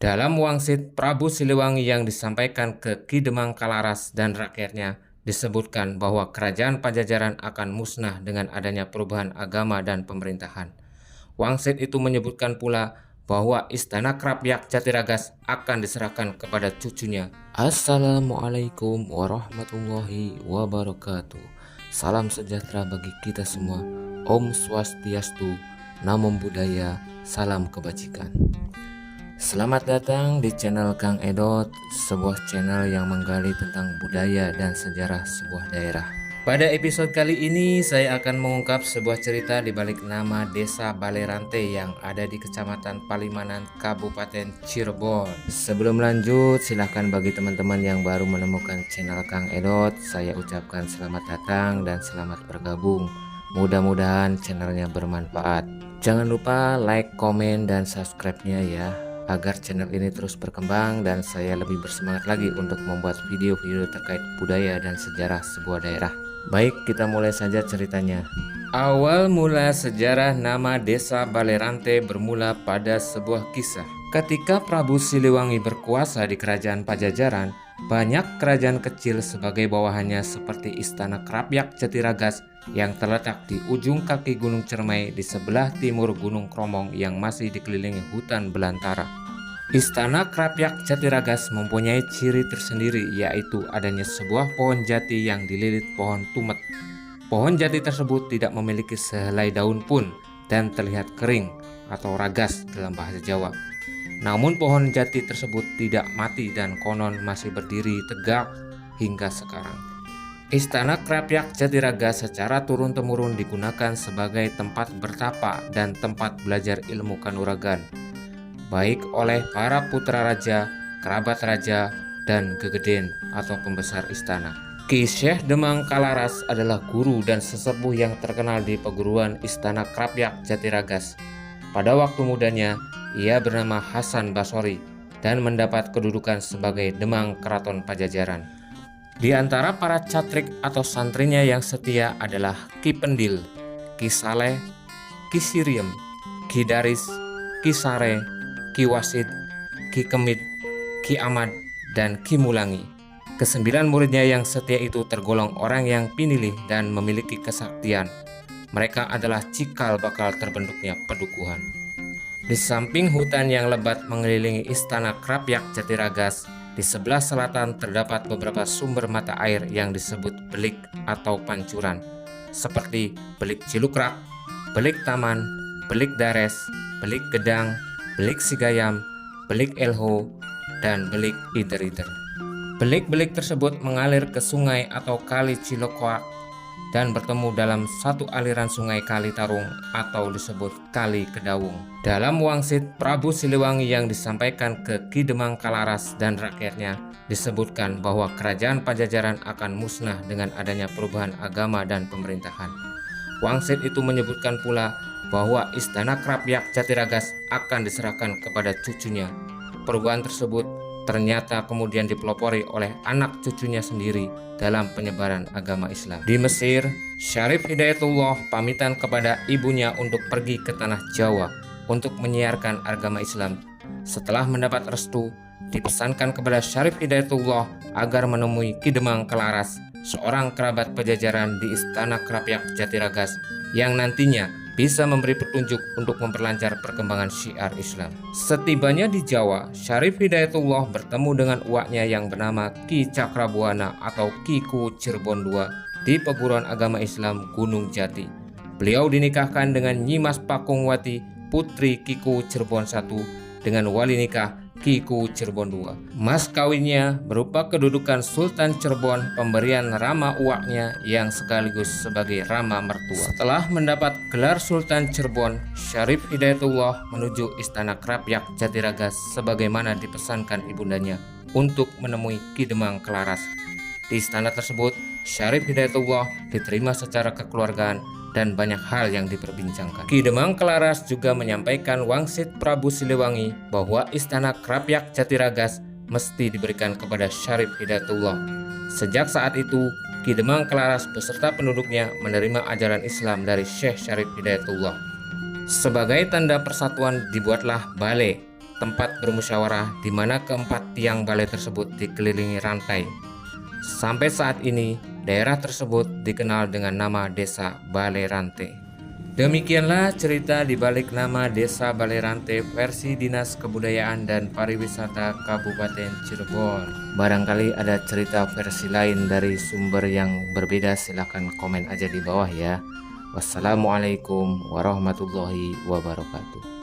Dalam wangsit Prabu Siliwangi yang disampaikan ke Ki Demang Kalaras dan rakyatnya, disebutkan bahwa kerajaan Pajajaran akan musnah dengan adanya perubahan agama dan pemerintahan. Wangsit itu menyebutkan pula bahwa Istana Krapyak Jatiragas akan diserahkan kepada cucunya. Assalamualaikum warahmatullahi wabarakatuh. Salam sejahtera bagi kita semua. Om Swastiastu, Namo Buddhaya, salam kebajikan. Selamat datang di channel Kang Edot, sebuah channel yang menggali tentang budaya dan sejarah sebuah daerah. Pada episode kali ini saya akan mengungkap sebuah cerita di balik nama Desa Balerante yang ada di Kecamatan Palimanan, Kabupaten Cirebon. Sebelum lanjut, silahkan bagi teman-teman yang baru menemukan channel Kang Edot, saya ucapkan selamat datang dan selamat bergabung. Mudah-mudahan channelnya bermanfaat. Jangan lupa like, komen, dan subscribe-nya ya, agar channel ini terus berkembang dan saya lebih bersemangat lagi untuk membuat video-video terkait budaya dan sejarah sebuah daerah. Baik, kita mulai saja ceritanya. Awal mula sejarah nama Desa Balerante bermula pada sebuah kisah. Ketika Prabu Siliwangi berkuasa di Kerajaan Pajajaran, banyak kerajaan kecil sebagai bawahannya seperti Istana Krapyak Jatiragas yang terletak di ujung kaki Gunung Cermai di sebelah timur Gunung Kromong yang masih dikelilingi hutan belantara. Istana Krapyak Jatiragas mempunyai ciri tersendiri, yaitu adanya sebuah pohon jati yang dililit pohon tumet. Pohon jati tersebut tidak memiliki sehelai daun pun dan terlihat kering atau ragas dalam bahasa Jawa. Namun pohon jati tersebut tidak mati dan konon masih berdiri tegak hingga sekarang. Istana Krapyak Jatiragas secara turun-temurun digunakan sebagai tempat bertapa dan tempat belajar ilmu kanuragan, baik oleh para putra raja, kerabat raja, dan gegeden atau pembesar istana. Ki Syekh Demang Kalaras adalah guru dan sesepuh yang terkenal di perguruan Istana Krapyak Jatiragas. Pada waktu mudanya, ia bernama Hasan Basori dan mendapat kedudukan sebagai Demang Keraton Pajajaran. Di antara para catrik atau santrinya yang setia adalah Ki Pendil, Ki Saleh, Ki Siriem, Ki Daris, Ki Sare, Ki Wasid, Ki Kemit, Ki Ahmad, dan Ki Mulangi. Kesembilan muridnya yang setia itu tergolong orang yang pinilih dan memiliki kesaktian. Mereka adalah cikal bakal terbentuknya pedukuhan. Di samping hutan yang lebat mengelilingi Istana Krapyak Jatiragas, di sebelah selatan terdapat beberapa sumber mata air yang disebut belik atau pancuran, seperti Belik Cilukrak, Belik Taman, Belik Dares, Belik Gedang, Belik Sigayam, Belik Elho, dan Belik Ider-Ider. Belik-belik tersebut mengalir ke sungai atau kali Cilokoak dan bertemu dalam satu aliran sungai Kali Tarung atau disebut Kali Kedawung. Dalam wangsit Prabu Siliwangi yang disampaikan ke Ki Demang Kalaras dan rakyatnya, disebutkan bahwa kerajaan Pajajaran akan musnah dengan adanya perubahan agama dan pemerintahan. Wangsit itu menyebutkan pula bahwa Istana Krapyak Jatiragas akan diserahkan kepada cucunya. Perubahan tersebut ternyata kemudian dipelopori oleh anak cucunya sendiri dalam penyebaran agama Islam. Di Mesir, Syarif Hidayatullah pamitan kepada ibunya untuk pergi ke tanah Jawa untuk menyiarkan agama Islam. Setelah mendapat restu, dipesankan kepada Syarif Hidayatullah agar menemui Ki Demang Kalaras, seorang kerabat Pajajaran di Istana Krapyak Jatiragas yang nantinya bisa memberi petunjuk untuk memperlancar perkembangan syiar Islam. Setibanya di Jawa, Syarif Hidayatullah bertemu dengan uaknya yang bernama Ki Cakrabuana atau Kiku Cirebon II di perguruan agama Islam Gunung Jati. Beliau dinikahkan dengan Nyimas Pakungwati, putri Kiku Cirebon I, dengan wali nikah Kiku Cirebon II. Mas kawinnya berupa kedudukan Sultan Cirebon, pemberian Rama uaknya yang sekaligus sebagai Rama mertua. Setelah mendapat gelar Sultan Cirebon, Syarif Hidayatullah menuju Istana Krapyak Jatiragas sebagaimana dipesankan ibundanya untuk menemui Ki Demang Kalaras. Di istana tersebut, Syarif Hidayatullah diterima secara kekeluargaan dan banyak hal yang diperbincangkan. Ki Demang Kalaras juga menyampaikan wangsit Prabu Siliwangi bahwa Istana Krapyak Jatiragas mesti diberikan kepada Syarif Hidayatullah. Sejak saat itu, Ki Demang Kalaras beserta penduduknya menerima ajaran Islam dari Syekh Syarif Hidayatullah. Sebagai tanda persatuan dibuatlah bale tempat bermusyawarah di mana keempat tiang balai tersebut dikelilingi rantai. Sampai saat ini, daerah tersebut dikenal dengan nama Desa Balai Rante. Demikianlah cerita di balik nama Desa Balai Rante versi Dinas Kebudayaan dan Pariwisata Kabupaten Cirebon. Barangkali ada cerita versi lain dari sumber yang berbeda, silahkan komen aja di bawah ya. Wassalamualaikum warahmatullahi wabarakatuh.